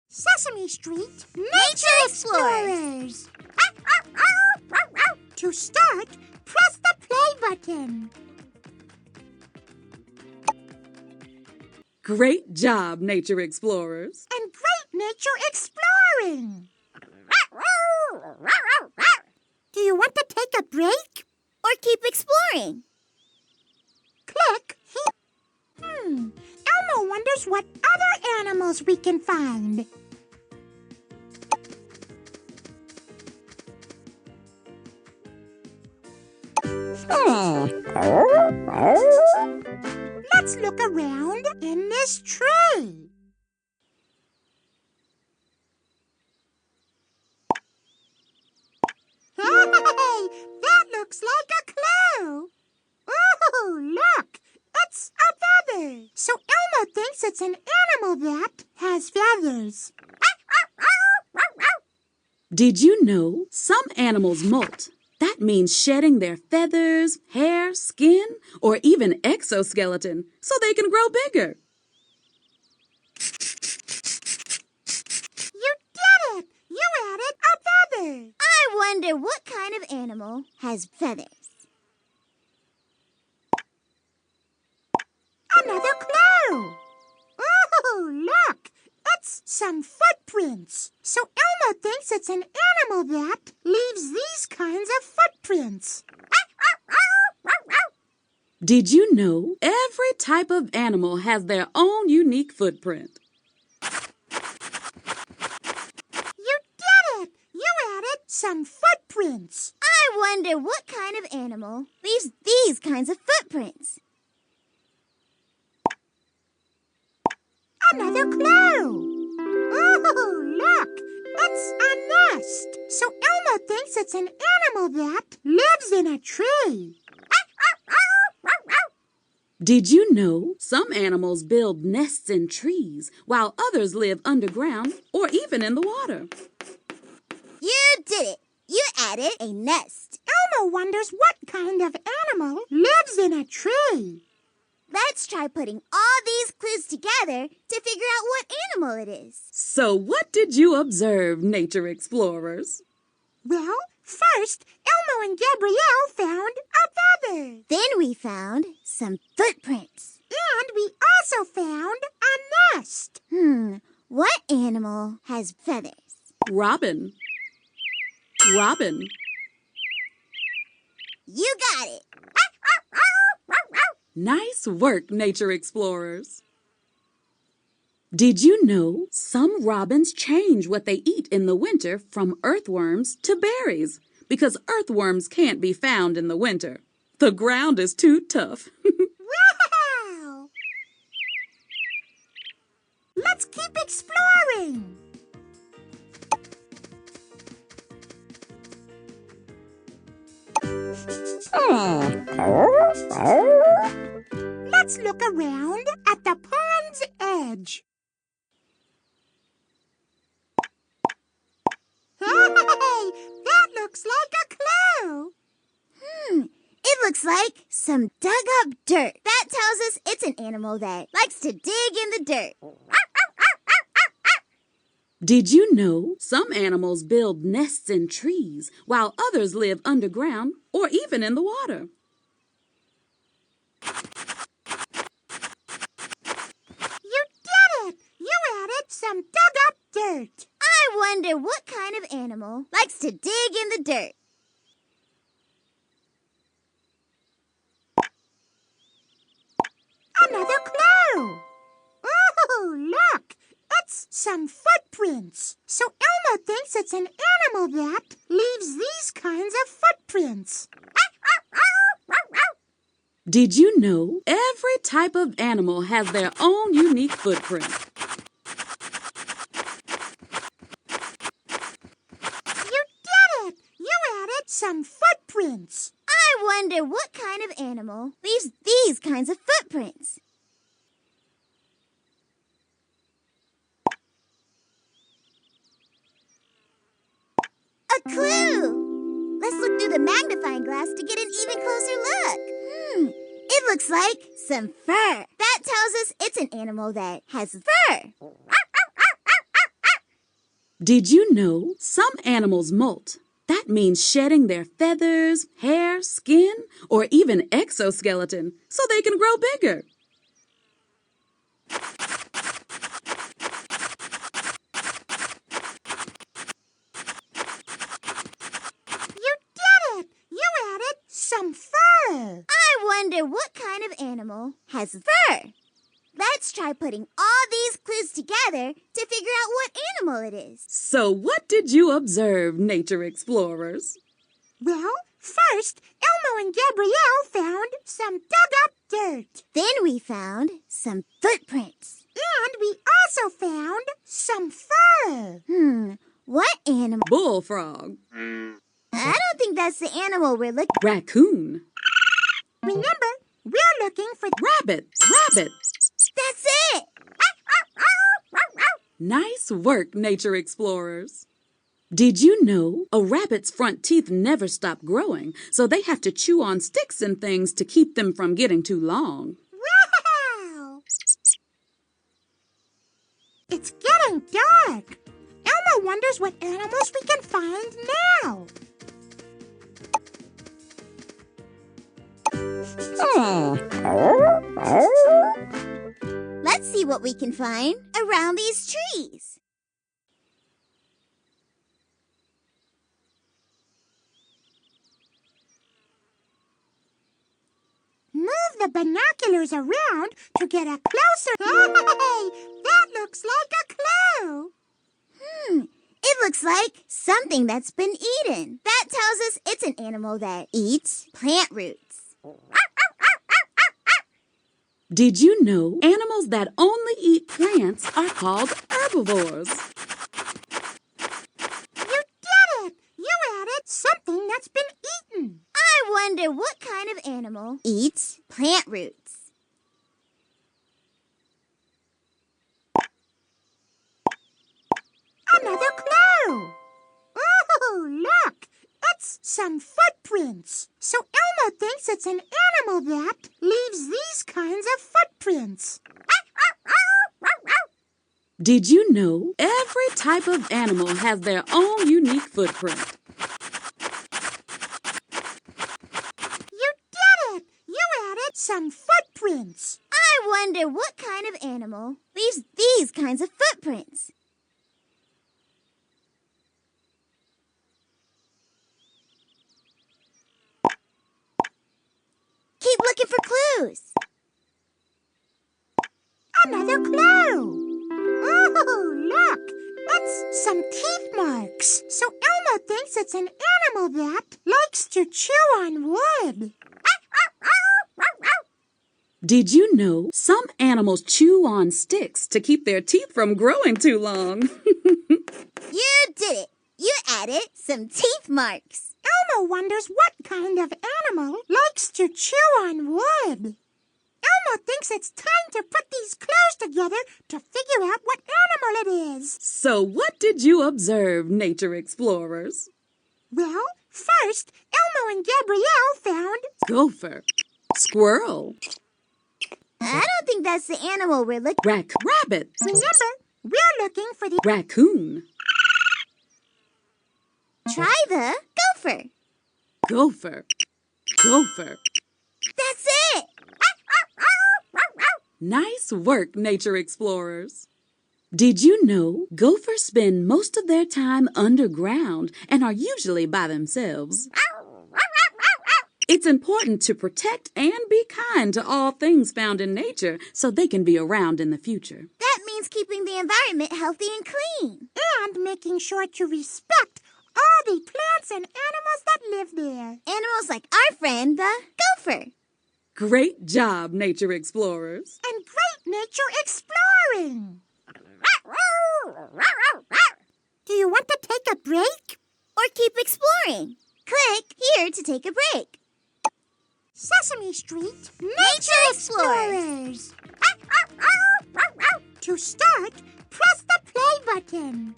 Sesame Street Nature Explorers! To start, press the play button. Great job, Nature Explorers. And great nature exploring. Do you want to take a break? Or keep exploring? Click here. Elmo wonders what other animals we can find. Let's look around in this tree. Hey, that looks like a clue. Oh, look, it's a feather. So Elmo thinks it's an animal that has feathers. Did you know some animals molt? That means shedding their feathers, hair, skin, or even exoskeleton so they can grow bigger. You did it! You added a feather. I wonder what kind of animal has feathers. Another clue. Oh, look! It's some footprints. So Elmo thinks it's an animal that leaves these kinds of footprints. Did you know every type of animal has their own unique footprint? You did it! You added some footprints. I wonder what kind of animal leaves these kinds of footprints. Another clue. Oh, look! It's a nest. So Elmo thinks it's an animal that lives in a tree. Did you know some animals build nests in trees while others live underground or even in the water? You did it! You added a nest. Elmo wonders what kind of animal lives in a tree. Let's try putting all these clues together to figure out what animal it is. So what did you observe, Nature Explorers? Well, first, Elmo and Gabrielle found a feather. Then we found some footprints. And we also found a nest. What animal has feathers? Robin. Robin. You got it. Nice work, Nature Explorers. Did you know some robins change what they eat in the winter from earthworms to berries because earthworms can't be found in the winter? The ground is too tough. Wow! Let's keep exploring. Let's look around at the pond's edge. Hey, that looks like a clue. It looks like some dug-up dirt. That tells us it's an animal that likes to dig in the dirt. Did you know some animals build nests in trees while others live underground or even in the water? You did it! You added some dug-up dirt. I wonder what kind of animal likes to dig in the dirt. Another clue. Oh, look! It's some footprints. So Elmo thinks it's an animal that leaves these kinds of footprints. Did you know every type of animal has their own unique footprint? You did it! You added some footprints. I wonder what kind of animal leaves these kinds of footprints. A clue! Let's look through the magnifying glass to get an even closer look. It looks like some fur. That tells us it's an animal that has fur. Did you know some animals molt? That means shedding their feathers, hair, skin, or even exoskeleton so they can grow bigger. You did it! You added some fur. I wonder what kind of animal has fur. Let's try putting all these clues together to figure out what animal it is. So what did you observe, nature explorers? Well, first, Elmo and Gabrielle found some dug-up dirt. Then we found some footprints. And we also found some fur. What animal? Bullfrog. I don't think that's the animal we're looking for. Raccoon. Remember, we're looking for Rabbit. Rabbit. That's it! Nice work, nature explorers. Did you know a rabbit's front teeth never stop growing, so they have to chew on sticks and things to keep them from getting too long? Wow! It's getting dark. Elmo wonders what animals we can find now. Let's see what we can find around these trees. Move the binoculars around to get a closer. Hey, that looks like a clue. It looks like something that's been eaten. That tells us it's an animal that eats plant roots. Did you know animals that only eat plants are called herbivores? You did it! You added something that's been eaten. I wonder what kind of animal eats plant roots. Another clue. Oh, look! It's some footprints. So Elmo thinks it's an animal that leaves these kinds of footprints. Did you know every type of animal has their own unique footprint? You did it! You added some footprints. I wonder what kind of animal leaves these kinds of footprints. Keep looking for clues. Another clue. Oh, look! It's some teeth marks. So Elmo thinks it's an animal that likes to chew on wood. Did you know some animals chew on sticks to keep their teeth from growing too long? You did it. You added some teeth marks. Elmo wonders what kind of animal likes to chew on wood. Elmo thinks it's time to put these clues together to figure out what animal it is. So what did you observe, nature explorers? Well, first, Elmo and Gabrielle found Gopher. Squirrel. I don't think that's the animal we're looking for. Rabbit. Remember, we're looking for the Raccoon. Try the gopher. Gopher. Gopher. That's it. Nice work, nature explorers. Did you know gophers spend most of their time underground and are usually by themselves? It's important to protect and be kind to all things found in nature so they can be around in the future. That means keeping the environment healthy and clean. and making sure to respect all the plants and animals that live there. Animals like our friend, the gopher. Great job, nature explorers. And great nature exploring. Do you want to take a break? Or keep exploring. Click here to take a break. Sesame Street Nature Explorers. To start, press the play button.